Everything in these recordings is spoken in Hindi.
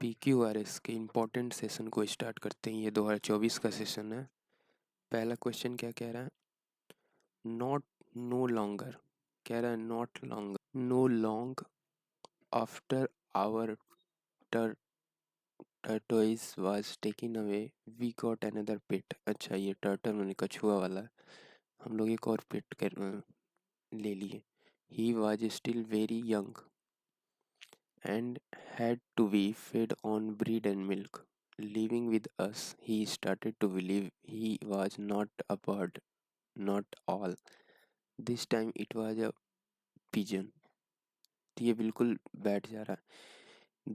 PQRS के इम्पोर्टेंट सेशन को स्टार्ट करते हैं। ये 2024 का सेशन है। पहला क्वेश्चन क्या कह रहा है? नॉट नो लॉन्गर कह रहा है, not longer no long after our tortoise was taken away we got another pet. अच्छा, ये टर्टल मैंने कछुआ वाला है। हम लोग एक और पेट कर ले लिए। ही was still very young and had to be fed on bread and milk. Living with us, he started to believe he was not a bird, not all. This time it was a pigeon. तो ये बिल्कुल बैठ जा रहा है।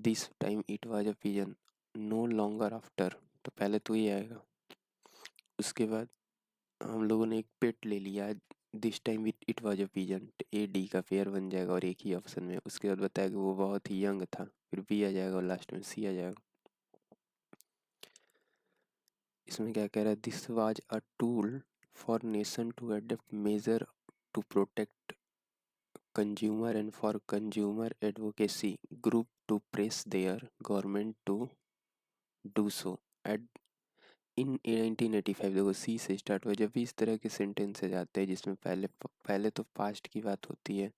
This time it was a pigeon, no longer after, तो पहले तो ये आएगा। उसके बाद हम लोगों ने एक पेट ले लिया। This time it was a pigeon, A D का पेयर बन जाएगा और एक ही ऑप्शन में। उसके बाद बताया कि वो बहुत ही यंग था, फिर बी आ जाएगा और लास्ट में सी आ जाएगा। इसमें क्या कह रहा है? This was a tool for nation to adopt measure to protect consumer and for consumer advocacy group to press their government to do so at in 1985। देखो सी से स्टार्ट हुआ। जब भी इस तरह के सेंटेंसेज आते हैं जिसमें पहले तो पास्ट की बात होती है,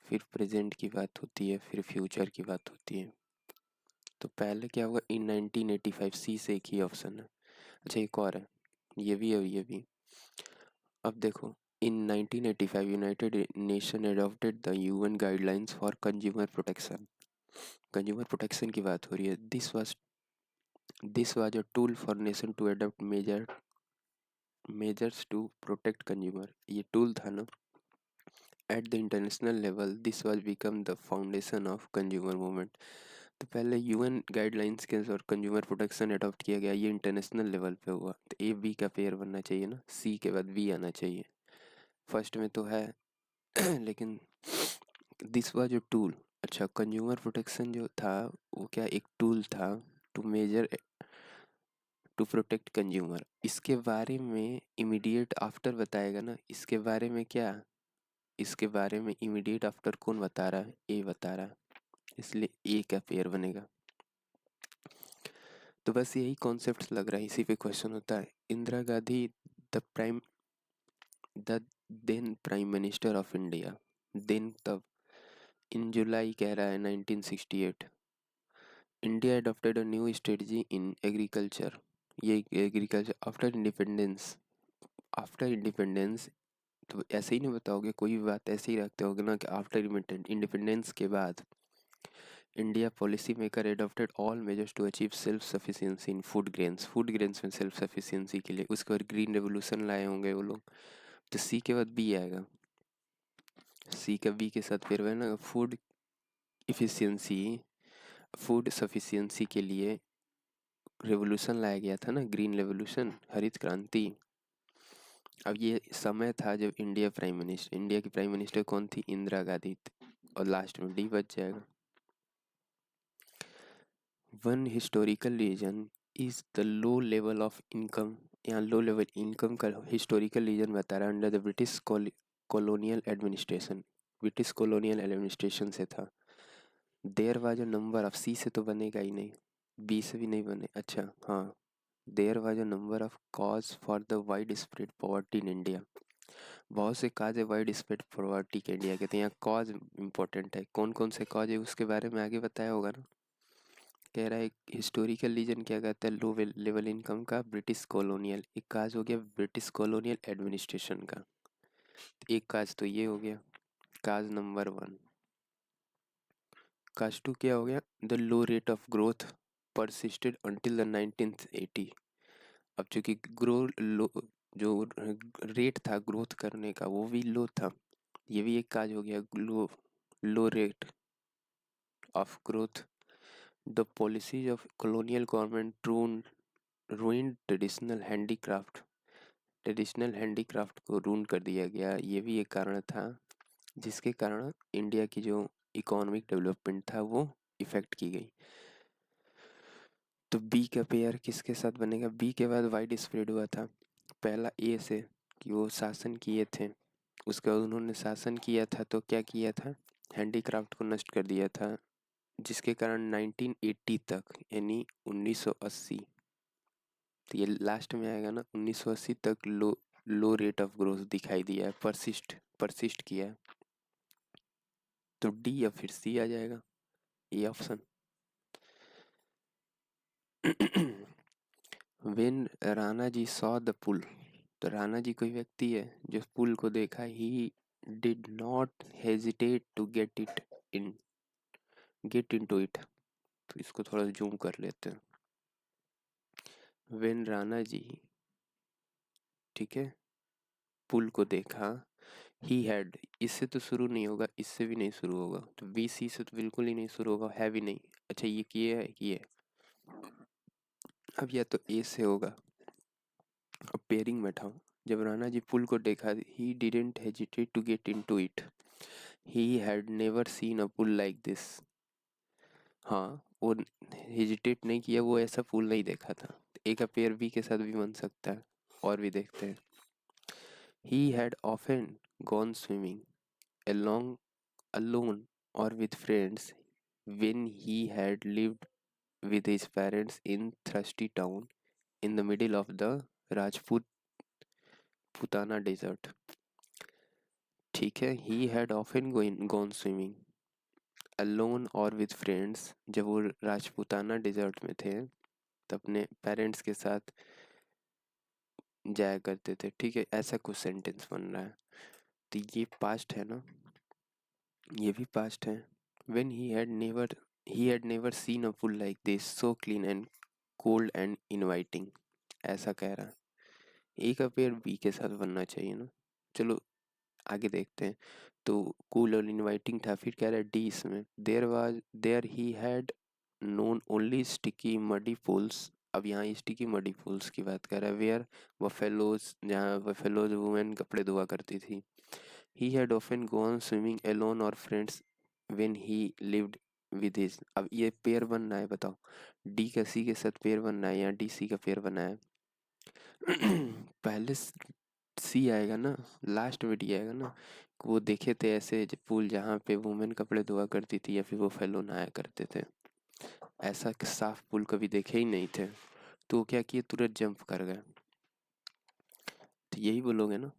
फिर प्रेजेंट की बात होती है, फिर फ्यूचर की बात होती है। तो पहले क्या होगा? इन 1985, सी से एक ही ऑप्शन है। अच्छा, एक और है, ये भी है, ये भी। अब देखो, in 1985 united nation adopted the UN guidelines for consumer protection. Consumer protection की बात हो रही है। This was a tool for nation to adopt measures to protect consumer. ये टूल था ना। At the international level this was become the foundation of consumer movement. तो पहले यूएन गाइडलाइंस के और कंज्यूमर प्रोटेक्शन अडॉप्ट किया गया, ये इंटरनेशनल लेवल पे हुआ। तो ए बी का पेयर बनना चाहिए ना, सी के बाद बी आना चाहिए। फर्स्ट में तो है लेकिन दिस वाज अ टूल। अच्छा, कंज्यूमर प्रोटेक्शन जो था वो क्या एक टूल था to measure to protect consumer. इसके बारे में इमीडिएट आफ्टर बताएगा ना। इसके बारे में क्या, इसके बारे में इमीडिएट आफ्टर कौन बता रहा है? ए बता रहा है, इसलिए ए का पेयर बनेगा। तो बस यही कॉन्सेप्ट लग रहा है, इसी पे क्वेश्चन होता है। Indira Gandhi the then prime minister of India, then तब, इन जुलाई कह रहा है 1968, India adopted a new strategy in agriculture. ये एग्रीकल्चर आफ्टर इंडिपेंडेंस। तो ऐसे ही नहीं बताओगे, कोई भी बात ऐसे ही रखते होगे ना कि आफ्टर इंडिपेंडेंस के बाद India policy maker adopted all measures to achieve self sufficiency in food grains में सेल्फ सफिशिएंसी के लिए। उसके बाद ग्रीन रेवोल्यूशन लाए होंगे वो लोग। तो सी के बाद बी आएगा। सी का बी के साथ फिर है ना, इफिशियंसी फूड सफिशिएंसी के लिए रेवोल्यूशन लाया गया था ना, ग्रीन रेवोल्यूशन, हरित क्रांति। अब ये समय था जब इंडिया की प्राइम मिनिस्टर कौन थी? इंदिरा गांधी। और लास्ट में डी बच जाएगा। One historical reason is the low level of income. यहाँ लो लेवल इनकम का हिस्टोरिकल रीजन बता रहा है under the British colonial administration. British colonial administration से था। There was a number of, C से तो बनेगा ही नहीं, बी से भी नहीं बने। अच्छा हाँ, there was a number of cause for the wide spread poverty in India. बहुत से काज है वाइड स्प्रेड पॉवर्टी के इंडिया के। तो यहाँ कॉज इंपॉर्टेंट है, कौन कौन से कॉज है उसके बारे में आगे बताया होगा ना। कह रहा है हिस्टोरिकल रीजन क्या कहता है? लो लेवल इनकम का, ब्रिटिश कॉलोनियल। एक काज हो गया ब्रिटिश कॉलोनियल एडमिनिस्ट्रेशन का, एक काज तो ये हो गया, काज नंबर 1। काज 2 क्या हो गया? The low rate of growth persisted until the 1980। अब चूंकि ग्रो लो, जो रेट था ग्रोथ करने का वो भी लो था। ये भी एक काज हो गया, low rate of growth. The policies of colonial government ruined traditional handicraft को रून कर दिया गया। ये भी एक कारण था जिसके कारण इंडिया की जो इकोनॉमिक डेवलपमेंट था वो इफेक्ट की गई। तो बी का पेयर किसके साथ बनेगा? बी के बाद वाइड स्प्रेड हुआ था पहला ए से, कि वो शासन किए थे। उसके बाद उन्होंने शासन किया था तो क्या किया था? हैंडीक्राफ्ट को नष्ट कर दिया था। जिसके कारण 1980 तक यानी 1980, तो ये लास्ट में आएगा ना, 1980 तक लो लो रेट ऑफ ग्रोथ दिखाई दिया है, परसिस्ट किया है। तो डी या फिर सी आ जाएगा, ये ऑप्शन। When Rana ji saw the pool, तो राणा जी कोई व्यक्ति है जो पुल को देखा, he did not hesitate to get into it. तो इसको थोड़ा जूम कर लेते हैं। वेन राणा जी, ठीक है, पुल को देखा, ही हैड, इससे तो शुरू नहीं होगा, इससे भी नहीं शुरू होगा, तो बी सी से तो बिल्कुल ही नहीं शुरू होगा, है भी नहीं। अच्छा ये किए है, ये अब या तो ए से होगा। अब पेयरिंग बैठाओ, जब राणा जी पुल को देखा, he didn't hesitate to get into it, he had never seen a pool like this. हाँ, वो हेजिटेट नहीं किया, वो ऐसा पुल नहीं देखा था। एक पेयर बी के साथ भी बन सकता है, और भी देखते हैं। ही had often gone swimming along alone or with friends when he had lived with his parents in Thirsty Town in the middle of the Rajput Putana desert. ठीक है, he had often gone swimming alone or with friends, जब वो राजपुताना डेजर्ट में थे तो अपने पेरेंट्स के साथ जाया करते थे। ठीक है, ऐसा कुछ सेंटेंस बन रहा है। तो ये पास्ट है ना, ये भी पास्ट है। when he had never seen a pool like this, so clean and cold and inviting, ऐसा कह रहा है। ए का पेयर बी के साथ बनना चाहिए ना। चलो आगे देखते हैं। तो कूल और इनवाइटिंग था, फिर कह रहा है डी इसमें, there he had known only sticky muddy pools. अब यहाँ स्टिकी मडी पूल्स की बात कर रहा है, वेयर बफेलोज, जहाँ बफेलोज वुमेन कपड़े धोआ करती थी। He had often gone swimming alone और friends when he lived with his. अब ये पेयर बनना है, बताओ डी का सी के साथ पेयर बनना है या डी सी का पेयर बनना है। पहले सी आएगा ना, लास्ट में डी आएगा ना। वो देखे थे ऐसे पूल जहाँ पे वुमेन कपड़े धोआ करती थी या फिर वो फेलो नहाया करते थे, ऐसा साफ पूल कभी देखे ही नहीं थे। तो वो क्या किए, तुरंत जंप कर गए। तो यही बोलोगे ना।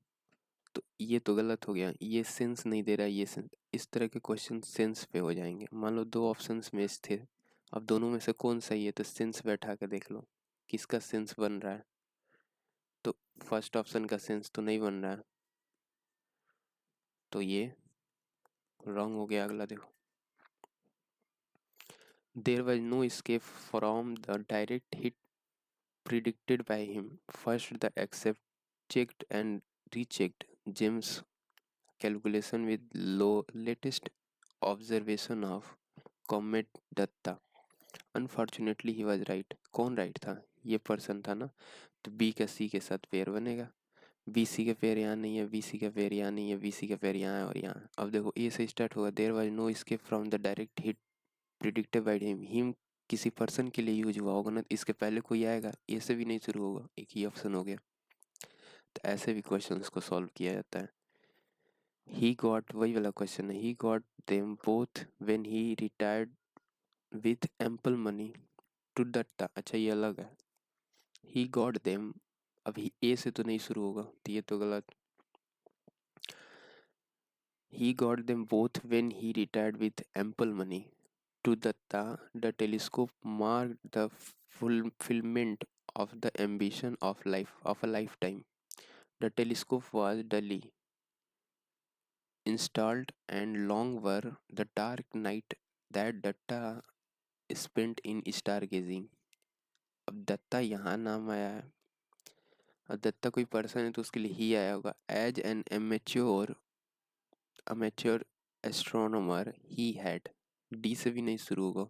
तो ये तो गलत हो गया, ये सेंस नहीं दे रहा है, ये सेंस। इस तरह के क्वेश्चन सेंस पे हो जाएंगे। मान लो दो ऑप्शंस में थे, अब दोनों में से कौन सही है, तो सेंस बैठा के देख लो किसका सेंस बन रहा है। तो फर्स्ट ऑप्शन का सेंस तो नहीं बन रहा है, तो ये रॉन्ग हो गया। अगला देखो, there was no escape from the direct hit predicted by him. First, the accept checked and rechecked James' calculation with latest observation of comet Datta. Unfortunately, he was right. कौन राइट था, ये पर्सन था ना। तो बी का सी के साथ पेयर बनेगा। बी सी का पेयर यहाँ नहीं है, बी सी का पेयर यहाँ नहीं है, बी सी का पेयर यहाँ है और यहाँ। अब देखो ए से स्टार्ट होगा, there was no escape from the direct hit predicted by him किसी पर्सन के लिए यूज हुआ होगा ना, इसके पहले कोई आएगा, ए से भी नहीं शुरू होगा, एक ही ऑप्शन हो गया। तो ऐसे भी क्वेश्चंस को सॉल्व किया जाता है। ही गॉट, वही वाला क्वेश्चन है, he got them both when he retired with ample money to दट्टा। अच्छा ये अलग है, ही गॉट देम, अभी ए से तो नहीं शुरू होगा, तो ये तो गलत। ही got them both when he retired with ample money to Datta, the telescope marked the fulfillment of the ambition of a lifetime. The telescope was duly installed, and long were the dark night that Datta spent in stargazing. अब दत्ता यहाँ नाम आया है, अब दत्ता कोई पर्सन है तो उसके लिए ही आया होगा। As an amateur astronomer he had, D से भी नहीं शुरू होगा,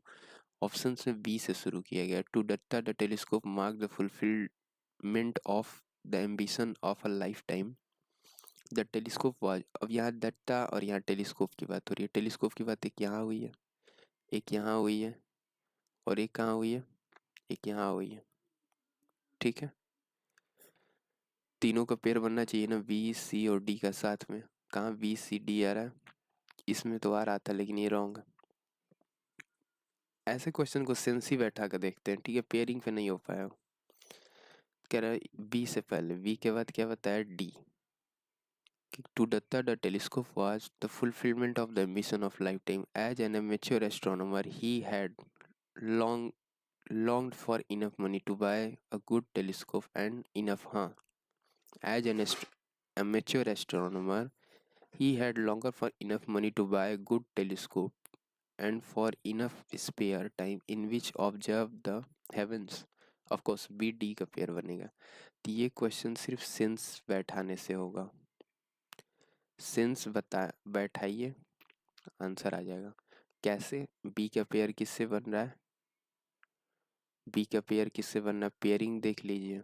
ऑप्शन में बी से शुरू किया गया। To Datta the telescope mark the fulfilment of the ambition of a lifetime. The telescope was, अब यहाँ दत्ता और यहाँ टेलीस्कोप की बात हो रही है। टेलीस्कोप की बात एक यहाँ हुई है, एक यहाँ हुई है और एक कहाँ हुई है, एक यहाँ हुई है। ठीक है, तीनों का पेयर बनना चाहिए ना, बी सी और डी का साथ में। कहाँ बी सी डी आ रहा है, इसमें तो आ रहा था लेकिन ये रॉन्ग है। ऐसे क्वेश्चन को सेंस ही बैठा कर देखते हैं, ठीक है, पेयरिंग पे नहीं हो पाया। कह रहा है बी से पहले, वी के बाद क्या बताया, D. To Datta, the telescope was the fulfillment of the ambition of lifetime. As an amateur astronomer, he had long longed for enough money to buy a good telescope and enough, huh? As an amateur astronomer, he had longer for enough money to buy a good telescope and for enough spare time in which observe the heavens. Of course, B D का पेयर बनेगा। तो ये क्वेश्चन सिर्फ सेंस बैठाने से होगा। सेंस बता बैठाइए, आंसर आ जाएगा। कैसे? बी का पेयर किससे बन रहा है, बी का पेयर किससे बनना है, पेयरिंग देख लीजिए।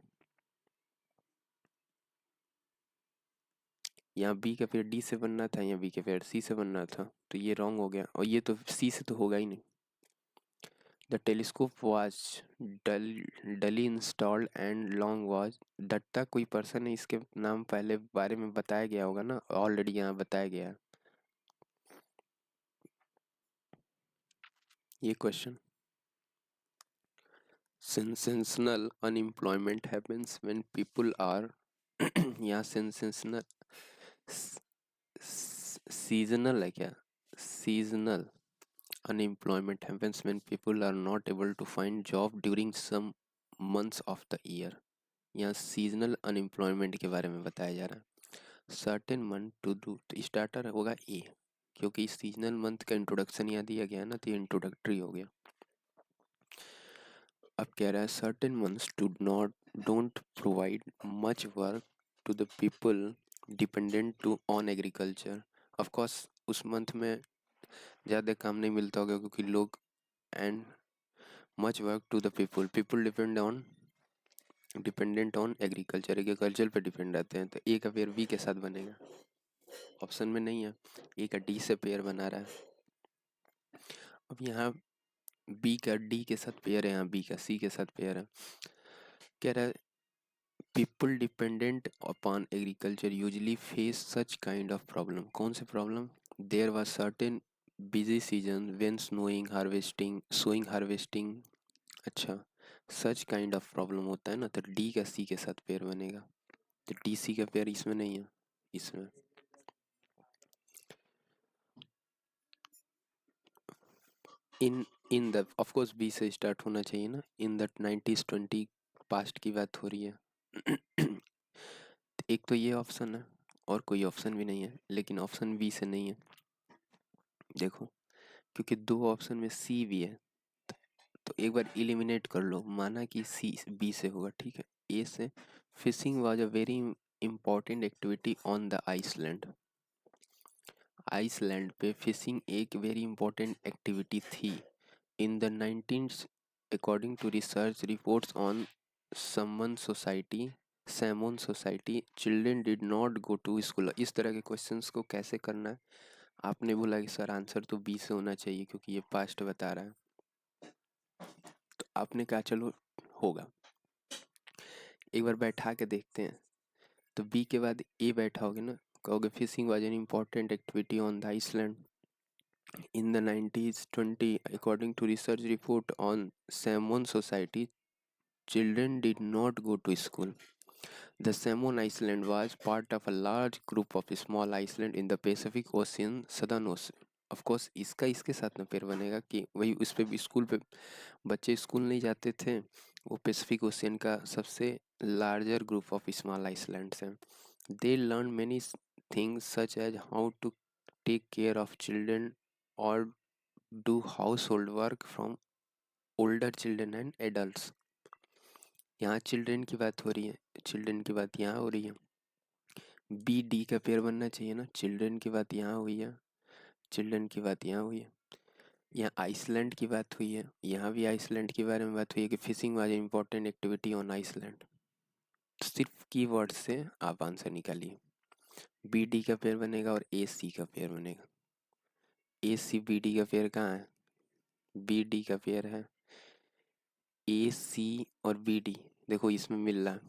यहाँ बी का पेयर डी से बनना था, यहाँ बी का पेयर सी से बनना था, तो ये रॉन्ग हो गया, और ये तो सी से तो होगा ही नहीं। द टेलीस्कोप वॉज डली इंस्टॉल्ड एंड लॉन्ग वॉज, दट्टा कोई पर्सन है, इसके नाम पहले बारे में बताया गया होगा ना, ऑलरेडी यहाँ बताया गया है ये question. Sensational unemployment happens when people are यहाँ sensational seasonal है क्या, seasonal unemployment happens when people are not able to find job during some months of the year। यहाँ seasonal unemployment के बारे में बताया जा रहा है। certain month to do, तो स्टार्टर होगा ए, क्योंकि सीजनल मंथ का इंट्रोडक्शन यहाँ दिया गया है ना, तो ये इंट्रोडक्टरी हो गया। अब कह रहा है certain months don't provide much work to the people dependent to on agriculture. Of course उस मंथ में ज़्यादा काम नहीं मिलता होगा, क्योंकि लोग, and much work to the people, people dependent on agriculture पे डिपेंड रहते हैं। तो ए का पेयर बी के साथ बनेगा, ऑप्शन में नहीं है, ए का डी से पेयर बना रहा है। अब यहाँ बी का डी के साथ पेयर है, यहाँ बी का सी के साथ पेयर है। कह रहा है people dependent upon agriculture usually face such kind of problem. कौन से problem? There was certain busy season when sowing harvesting. अच्छा, सच काइंड ऑफ प्रॉब्लम होता है ना, तो डी का सी के साथ पेयर बनेगा। तो डी सी का पेयर इसमें नहीं है, इसमें। In the, of course B से स्टार्ट होना चाहिए ना, इन द 90s 20 पास्ट की बात हो रही है। एक तो ये ऑप्शन है, और कोई ऑप्शन भी नहीं है, लेकिन ऑप्शन बी से नहीं है। देखो, क्योंकि दो ऑप्शन में सी भी है, तो एक बार इलिमिनेट कर लो, माना कि सी बी से होगा, ठीक है। ए से, fishing was a very important activity on the island. Island पे फिशिंग एक वेरी इंपॉर्टेंट एक्टिविटी थी। In the 19 according to research reports on Samoan society Samoan society children did not go to school. इस तरह के क्वेश्चंस को कैसे करना है, आपने बोला कि सर आंसर तो बी से होना चाहिए क्योंकि ये पास्ट बता रहा है, तो आपने कहा चलो होगा, एक बार बैठा के देखते हैं। तो बी के बाद ए बैठाओगे ना, कहोगे fishing was an important activity on the island in the 1920 according to research report on Samoan society children did not go to school. The Salmon Island was part of a large group of small islands in the Pacific Ocean, Southern Ocean. Of course, इसका इसके साथ में पेयर बनेगा कि वही उस पे भी स्कूल पे बच्चे स्कूल नहीं जाते थे, वो पैसिफिक ओशियन का सबसे larger group of small islands हैं। They learn many things such as how to take care of children और do household work from older children and adult. यहाँ चिल्ड्रन की बात हो रही है, चिल्ड्रन की बात यहाँ हो रही है, बी डी का पेयर बनना चाहिए ना, चिल्ड्रन की बात यहाँ हुई है, चिल्ड्रन की बात यहाँ हुई है, यहाँ आइसलैंड की बात हुई है, यहाँ भी आइसलैंड के बारे में बात हुई है कि fishing was important activity on Iceland. सिर्फ कीवर्ड से आप आंसर निकालिए, बी डी का पेयर बनेगा और ए सी का पेयर बनेगा। ए सी बी डी का पेयर कहाँ है, बी डी का पेयर है ए सी और बी डी, देखो इसमें मिल रहा है,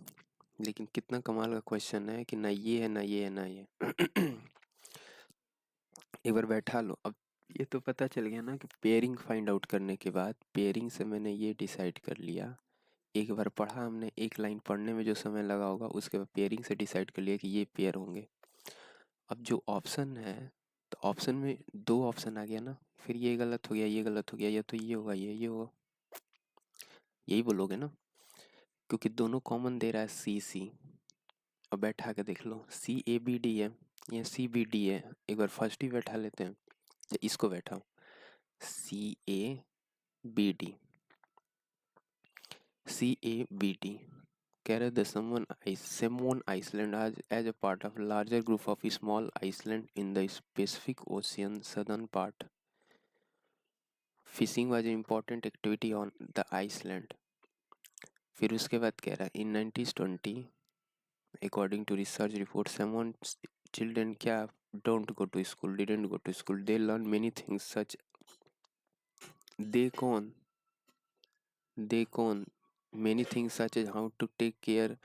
लेकिन कितना कमाल का क्वेश्चन है कि ना ये है ना ये है ना ये। एक बार बैठा लो, अब ये तो पता चल गया ना कि पेयरिंग फाइंड आउट करने के बाद पेयरिंग से मैंने ये डिसाइड कर लिया। एक बार पढ़ा हमने, एक लाइन पढ़ने में जो समय लगा होगा उसके बाद पेयरिंग से डिसाइड कर लिया कि ये पेयर होंगे। अब जो ऑप्शन है, तो ऑप्शन में दो ऑप्शन आ गया ना, फिर ये गलत हो गया, ये गलत हो गया, या तो ये होगा, ये होगा, यही बोलोगे ना, क्योंकि दोनों कॉमन दे रहा है सी सी। अब बैठा के देख लो, सी ए बी डी है या सी बी डी है। एक बार फर्स्ट ही बैठा लेते हैं, या इसको बैठाओ, C A B D, C A B D कह रहे the Samoan Island as a part of larger group of small island in the Pacific Ocean southern part. Fishing was an important activity on the island. फिर उसके बाद कह रहा है in 1920 according to research report Samoan children क्या don't go to school, didn't go to school, they learn many things such they कौन many things such as how to take care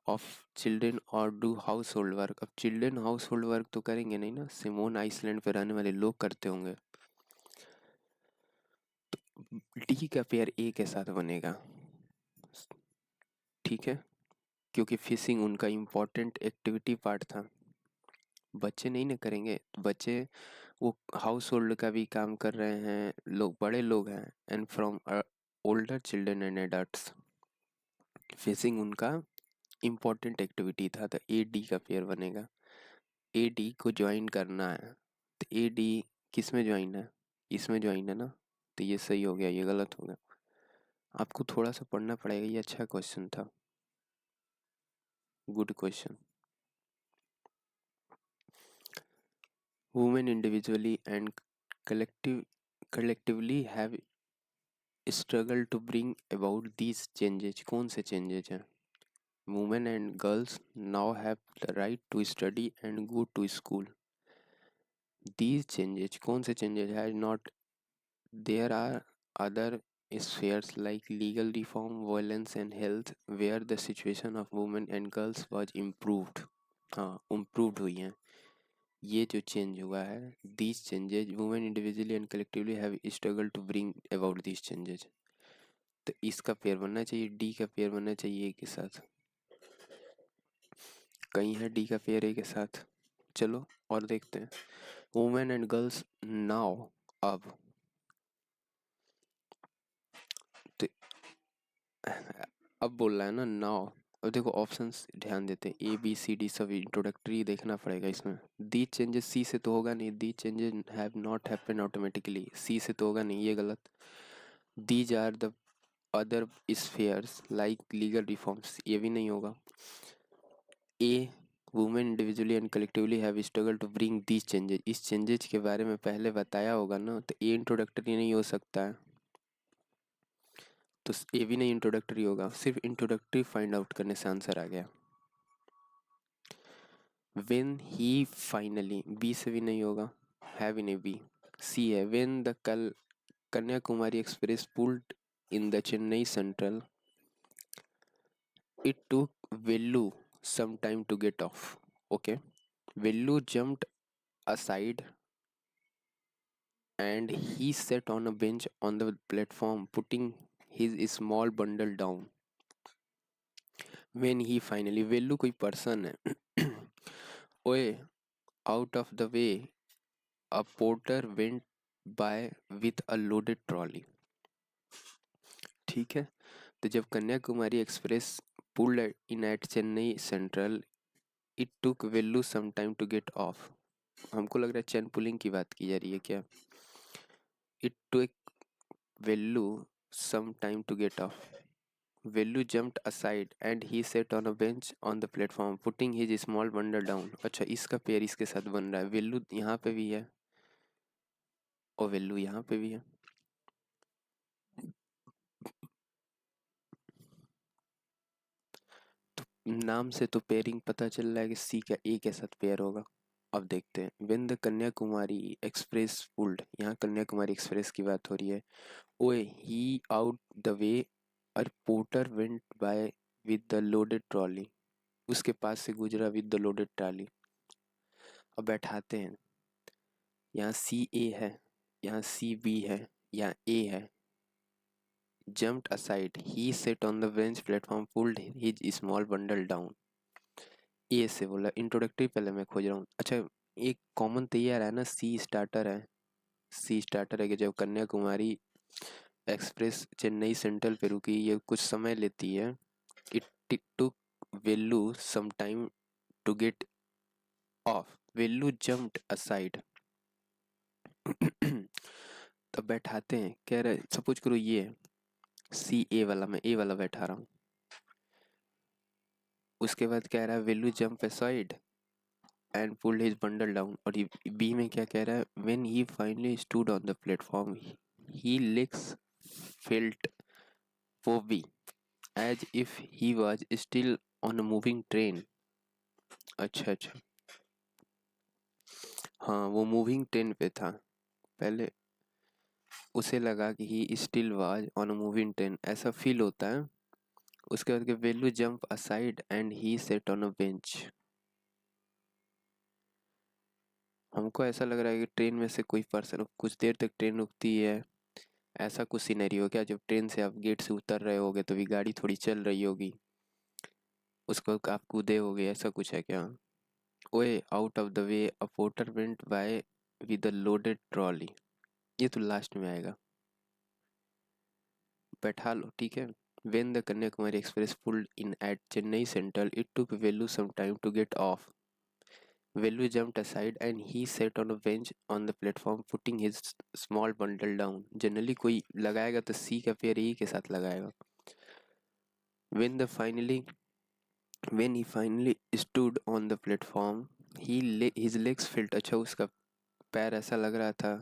of children और डू हाउस होल्ड वर्क। अब चिल्ड्रेन हाउस होल्ड वर्क तो करेंगे नहीं ना, सिमोन आइसलैंड पे रहने वाले लोग करते होंगे। तो डी का पेयर ए के साथ बनेगा, ठीक है, क्योंकि फिशिंग उनका इम्पोर्टेंट एक्टिविटी पार्ट था। बच्चे नहीं ना करेंगे, बच्चे वो हाउस होल्ड का भी काम कर रहे हैं, लोग बड़े लोग हैं, and from older children and adults. Fishing उनका इम्पोर्टेंट एक्टिविटी था, तो ए डी का पेयर बनेगा। ए डी को ज्वाइन करना है, तो ए डी किस में ज्वाइन है, इसमें ज्वाइन है ना, तो ये सही हो गया, ये गलत हो गया। आपको थोड़ा सा पढ़ना पड़ेगा, ये अच्छा क्वेश्चन था, good question. Women individually and collectively have struggled to bring about these changes। कौन से changes हैं? Women and girls now have the right to study and go to school। These changes, कौन से changes है? Not there are other spheres like legal reform, violence and health where the situation of women and girls was improved। हाँ, improved हुई हैं। ये जो चेंज हुआ है, these changes women individually and collectively have struggled to bring about these changes। तो इसका पेयर बनना चाहिए, डी का पेयर बनना चाहिए ए के साथ। कहीं है डी का पेयर ए के साथ? चलो और देखते हैं। वुमेन एंड गर्ल्स नाउ, अब बोल रहा है ना नाउ। अब देखो ऑप्शंस ध्यान देते हैं, ए बी सी डी सब इंट्रोडक्टरी देखना पड़ेगा इसमें। दी चेंजेस सी से तो होगा नहीं, the changes have not happen automatically, C से तो होगा नहीं, ये गलत। These are the other spheres like legal reforms, ये भी नहीं होगा। A women individually and collectively have struggle to bring these changes, इस चेंजेस के बारे में पहले बताया होगा ना, तो ए इंट्रोडक्टरी नहीं हो सकता है, तो ये भी नहीं इंट्रोडक्टरी होगा, सिर्फ इंट्रोडक्टरी फाइंड आउट करने से आंसर आ गया। व्हेन ही फाइनली, बी से भी नहीं होगा, है भी नहीं, बी, सी है। When the Kanyakumari express pulled in the Chennai central it took Vellu some time to get off। okay, Vellu jumped aside and he sat on a bench on the platform putting his small bundle down। when he finally, Vellu कोई पर्सन है। ओए, out of the way a porter went by with a loaded trolley। ठीक है, तो जब Kanyakumari express pulled in at Chennai central it took Vellu some time to get off. हमको लग रहा है चैन पुलिंग की बात की जा रही है क्या? It took Vellu some time to get off. Vellu jumped aside and he sat on a bench on the platform putting his small bundle down। अच्छा, इसका पेयर इसके साथ बन रहा है, वेल्लू यहाँ पे भी है और वेल्लू यहाँ पे भी है। तो नाम से तो पेयरिंग पता चल रहा है कि सी का ए के साथ पेयर होगा। अब देखते हैं, when the Kanyakumari express pulled, यहाँ कन्याकुमारी एक्सप्रेस की बात हो रही है। ओए, he out the way a porter went by with the loaded trolley, उसके पास से गुजरा विद द लोडेड ट्रॉली। अब बैठाते हैं, यहाँ सी ए है, यहाँ सी बी है, यहाँ ए है। Jumped aside, he sat on the bench platform, pulled his small bundle down. ए से बोला इंट्रोडक्टरी, पहले मैं खोज रहा हूँ। अच्छा, एक कॉमन तो ये आ रहा है ना, सी स्टार्टर है। सी स्टार्टर है कि जब कन्याकुमारी एक्सप्रेस चेन्नई सेंट्रल पे रुकी, ये कुछ समय लेती है। It took Vellu some time to get off. Vellu jumped aside. तब बैठाते हैं, कह रहे सपोज करो ये है सी ए वाला, मैं ए वाला बैठा रहा हूँ। उसके बाद कह रहा है Vellu jump aside and pulled his bundle down. और बी में क्या कह रहा है, when he finally stood on the platform he legs felt wobbly as if he was still on a moving train. अच्छा अच्छा, हाँ वो मूविंग ट्रेन पे था। पहले उसे लगा कि he still was on a moving train, ऐसा फील होता है। उसके बाद के value jump aside and he set on a bench. हमको ऐसा लग रहा है कि ट्रेन में से कोई पर्सन, कुछ देर तक ट्रेन रुकती है, ऐसा कुछ सिनेरियो क्या, जब ट्रेन से आप गेट से उतर रहे होगे तो भी गाड़ी थोड़ी चल रही होगी, उसको आप कूदे होगे, ऐसा कुछ है क्या। ओए out of the way a porter went by with a loaded trolley. ये तो लास्ट में आएगा, बैठा लो ठीक है। When the Kanyakumari Express pulled in at Chennai Central, it took Velu some time to get off. Velu jumped aside and he sat on a bench on the platform, putting his small bundle down. Generally कोई लगाएगा तो सी का पेयर ई के साथ लगाएगा। When the finally When he finally stood on the platform, his legs felt, अच्छा उसका पैर ऐसा लग रहा था।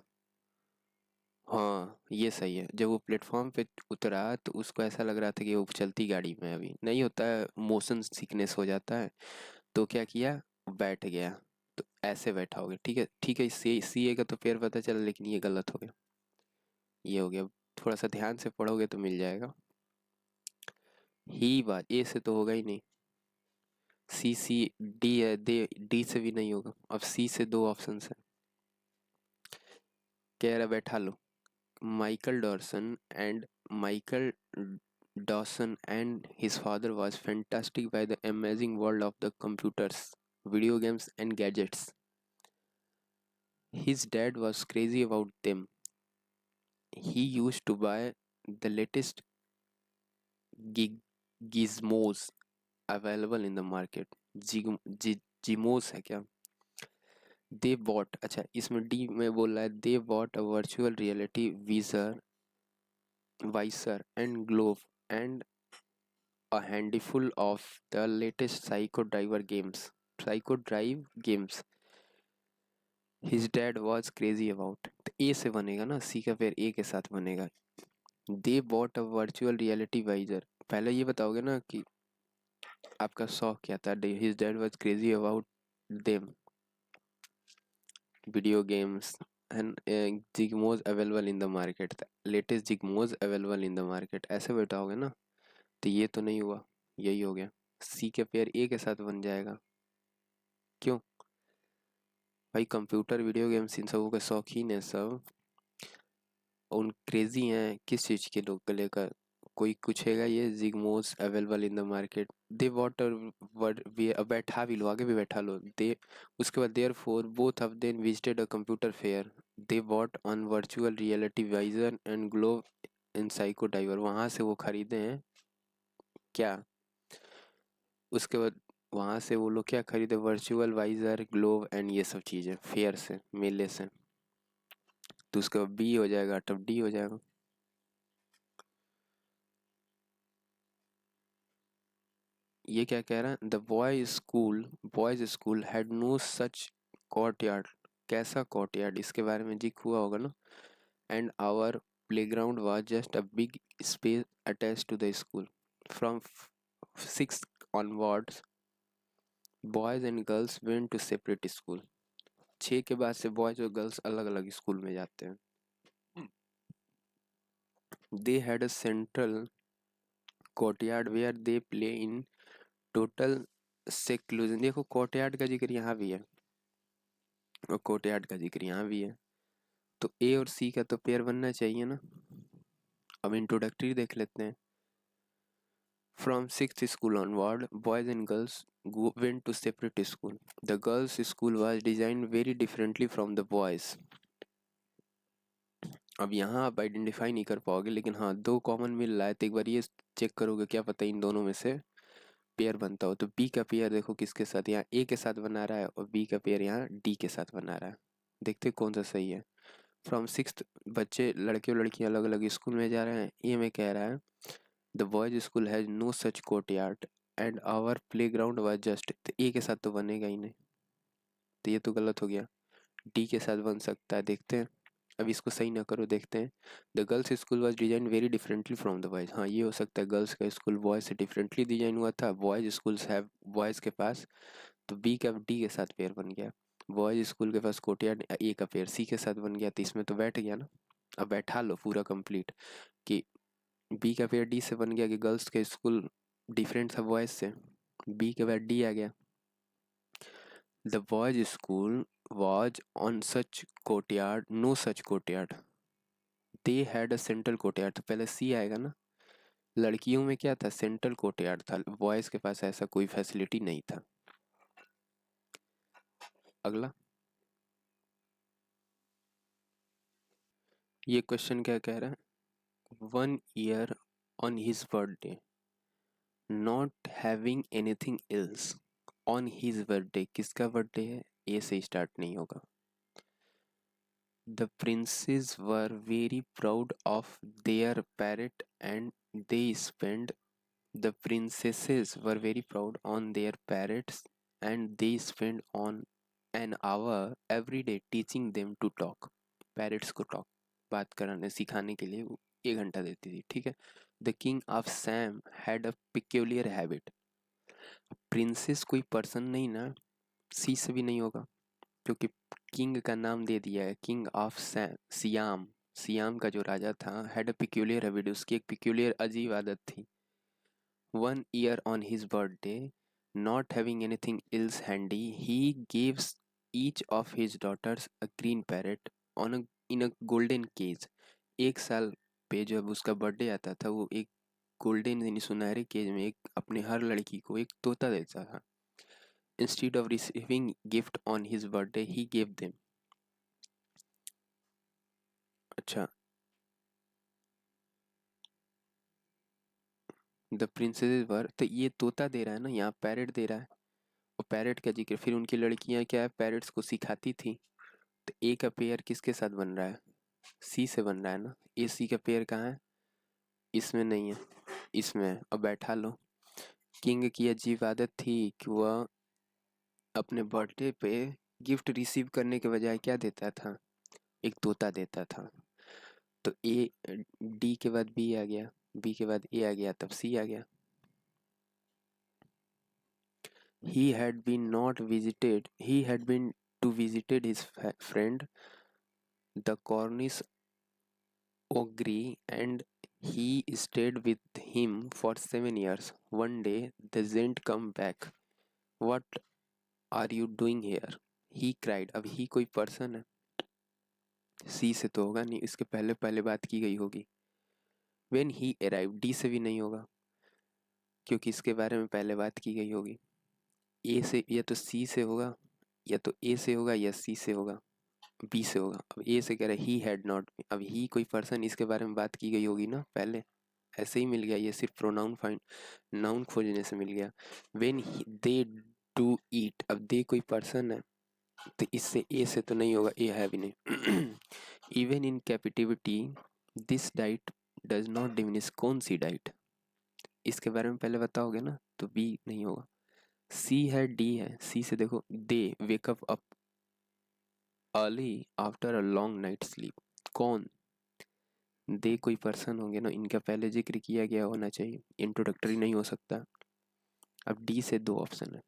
हाँ ये सही है, जब वो प्लेटफॉर्म पे उतरा तो उसको ऐसा लग रहा था कि वो चलती गाड़ी में, अभी नहीं होता है, मोशन सिकनेस हो जाता है। तो क्या किया, बैठ गया। तो ऐसे बैठा होगा, ठीक है ठीक है, सी ए का तो पेयर पता चला, लेकिन ये गलत हो गया, ये हो गया। थोड़ा सा ध्यान से पढ़ोगे तो मिल जाएगा। ही बात ए से तो होगा ही नहीं, सी सी डी है, दे डी से भी नहीं होगा, अब सी से दो ऑप्शन है। कह रहा बैठा लो। Michael Dawson and Michael Dawson and his father was fantastic by the amazing world of the computers, video games, and gadgets. His dad was crazy about them. He used to buy the latest gig- gizmos available in the market. Gizmos है क्या? They bought, अच्छा इसमें डी में बोल रहा है, they bought a virtual reality visor and glove and a handful of the latest Psycho Drive games his dad was crazy about। तो ए से बनेगा ना, सी का पेयर ए के साथ बनेगा। They bought a virtual reality visor, पहले ये बताओगे ना कि आपका शौक क्या था। His dad was crazy about them, video games and gizmos available in the market, latest gizmos available in the market, ऐसे बताओगे ना। तो ये तो नहीं हुआ, यही हो गया, सी के पेयर ए के साथ बन जाएगा। क्यों भाई, कंप्यूटर वीडियो गेम्स इन सबों के शौकीन है सब, उन क्रेजी हैं किस चीज़ के लोग को लेकर। कोई पूछेगा ये gizmos available in the market, they what word भी, अब बैठा भी लो, आगे भी बैठा लो दे। उसके बाद therefore both of them visited a computer fair, they what on virtual reality visor and glove in Psycho Diver, वहाँ से वो खरीदे हैं क्या। उसके बाद वहाँ से वो लोग क्या खरीदे, वर्चुअल वाइजर ग्लोव एंड ये सब चीज़ें फेयर से, मेले से। तो उसका बी हो जाएगा, तब डी हो जाएगा। ये क्या कह रहा है, the boys school had no such courtyard. कैसा कोर्टयार्ड, इसके बारे में जिक हुआ होगा ना। And our playground was just a big space attach to the school. From 6th onwards boys and girls went to separate school. 6 के बाद से बॉयज और गर्ल्स अलग अलग स्कूल में जाते हैं। They had a central courtyard where they play in total seclusion. देखो कोर्टयार्ड का जिक्र यहाँ भी है और कोर्टयार्ड का जिक्र यहाँ भी है, तो ए और सी का तो पेयर बनना चाहिए ना। अब इंट्रोडक्टरी देख लेते हैं। From sixth school onward boys and girls went to separate school. The girls' school was designed very differently from the boys. अब यहाँ आप आइडेंटिफाई नहीं कर पाओगे, लेकिन हाँ दो कॉमन मिल रहा है, तो एक बार ये चेक करोगे, क्या पता इन दोनों में से पेयर बनता हो। तो बी का पेयर देखो किसके साथ, यहाँ ए के साथ बना रहा है, और बी का पेयर यहाँ डी के साथ बना रहा है। देखते हैं कौन सा सही है। फ्रॉम सिक्स्थ बच्चे लड़के और लड़कियां अलग अलग स्कूल में जा रहे हैं। ए में कह रहा है the boys school has no such courtyard and our playground was just, तो ए के साथ तो बनेगा ही नहीं, तो ये तो गलत हो गया। डी के साथ बन सकता है, देखते हैं। अब इसको सही ना करो, देखते हैं। The girls school was design very differently from the boys, हाँ ये हो सकता है, गर्ल्स का स्कूल बॉयज से डिफरेंटली डिजाइन हुआ था, बॉयज स्कूल्स हैव बॉयज के पास, तो बी का डी के साथ पेयर बन गया। बॉयज स्कूल के पास कोटियाड, ए का पेयर सी के साथ बन गया, तो इसमें तो बैठ गया ना। अब बैठा लो पूरा कंप्लीट कि बी का पेयर डी से बन गया कि गर्ल्स के स्कूल डिफरेंट था बॉयज से, बी के बाद डी आ गया। The boys school was on such courtyard no such courtyard, they had a central courtyard, तो पहले सी आएगा ना। लड़कियों में क्या था, सेंट्रल कोर्टयार्ड था, बॉयज के पास ऐसा कोई फैसिलिटी नहीं था। अगला, ये क्वेश्चन क्या कह रहा है, 1 year on his birthday not having anything else on his birthday, किसका बर्थडे है, ए से स्टार्ट नहीं होगा। The princes were very proud of their parrot and they spent the princesses were very proud on their parrots and they spent on an hour every day teaching them to talk. Parrots को talk बात कराने सिखाने के लिए वो 1 घंटा देती थी, ठीक है। The king of Sam had a peculiar habit. Princess कोई पर्सन नहीं ना, सी से भी नहीं होगा, क्योंकि किंग का नाम दे दिया है, किंग ऑफ सियाम, सियाम का जो राजा था, हैड अ पिक्यूलियर हैबिट, उसकी एक पिक्यूलियर अजीब आदत थी। 1 year on his birthday, not having anything else handy, he gives each of his daughters a green parrot on in a golden cage. 1 साल पे जब उसका बर्थडे आता था, वो एक गोल्डन यानी सुनहरे केज में एक अपने हर लड़की को एक तोता देता था। Instead of receiving gift on his birthday, he gave them. अच्छा, द प्रिंसेस वर, तो ये तोता दे रहा है ना, यहाँ पैरेट दे रहा है, और पैरेट का जिक्र, फिर उनकी लड़कियां क्या है, पैरेट्स को सिखाती थी। तो ए का पेयर किसके साथ बन रहा है, सी से बन रहा है ना। ए सी का पेयर कहाँ है, इसमें नहीं है, इसमें है। अब बैठा लो। किंग की अजीब आदत थी कि वह अपने बर्थडे पे गिफ्ट रिसीव करने के बजाय क्या देता था, एक तोता देता था। तो ए, डी के बाद बी आ गया, बी के बाद ए आ गया, तब सी आ गया। He had been to visited his friend the Cornish ogre and he stayed with him for 7 years. One day the giant come back. What are you doing here? He cried. अब ही कोई पर्सन है, सी से तो होगा नहीं, इसके पहले पहले बात की गई होगी। When he arrived, डी से भी नहीं होगा, क्योंकि इसके बारे में पहले बात की गई होगी। ए से या तो सी से होगा, या तो ए से होगा, या सी से होगा, बी से होगा। अब ए से कह रहा है ही हैड नॉट, अब ही कोई पर्सन, इसके बारे में बात की गई होगी ना पहले, ऐसे ही मिल गया, ये सिर्फ प्रोनाउन फाइंड, नाउन खोजने से मिल गया। व्हेन दे डू ईट, अब दे कोई पर्सन है, तो इससे ए से तो नहीं होगा, ए है भी नहीं। Even in captivity this diet does not diminish, कौन सी डाइट, इसके बारे में पहले बताओगे ना, तो बी नहीं होगा। सी है, डी है, सी से देखो, they wake up up early after a long night sleep, कौन, दे कोई पर्सन होंगे ना, इनका पहले जिक्र किया गया होना चाहिए, इंट्रोडक्टरी नहीं हो सकता। अब डी से दो ऑप्शन है,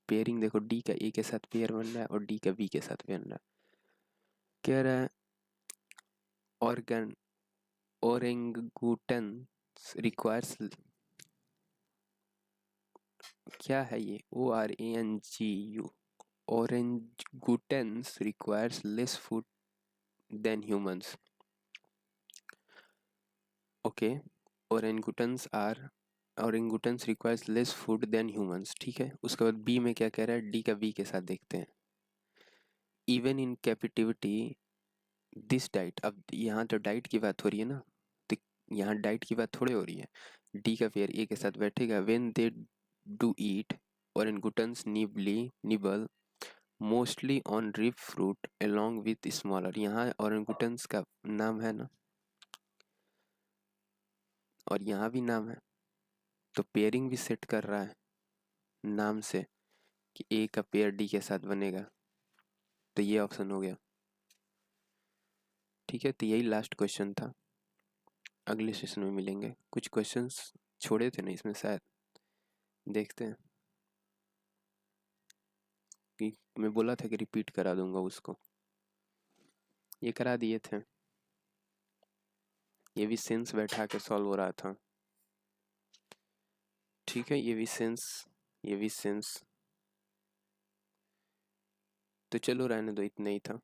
पेयरिंग देखो, डी का ए के साथ पेयर बन रहा है और डी का बी के साथ बन रहा है। कह रहा है ऑर्गन ओरेंगुटन रिक्वायर्स, क्या है ये, ORANGU, orangutan's requires less food than humans. Okay, orangutans are orangutans requires less food than humans. ठीक है, उसके बाद बी में क्या कह रहा है, डी का बी के साथ देखते हैं. Even in captivity this diet, अब यहाँ तो डाइट की बात हो रही है ना, तो यहाँ डाइट की बात थोड़ी हो रही है. डी का पेयर ए के साथ बैठेगा. When they do eat orangutans nibble mostly on drip fruit along with smaller. यहाँ orangutans का नाम है ना, और यहाँ भी नाम है, तो पेयरिंग भी सेट कर रहा है नाम से कि ए का पेयर डी के साथ बनेगा. तो ये ऑप्शन हो गया. ठीक है, तो यही लास्ट क्वेश्चन था. अगले सेशन में मिलेंगे. कुछ क्वेश्चंस छोड़े थे ना इसमें शायद, देखते हैं. कि मैं बोला था कि रिपीट करा दूंगा उसको, ये करा दिए थे. ये भी सेंस बैठा के सॉल्व हो रहा था. ठीक है, ये भी सेंस, ये भी सेंस. तो चलो रहने दो, इतना ही था.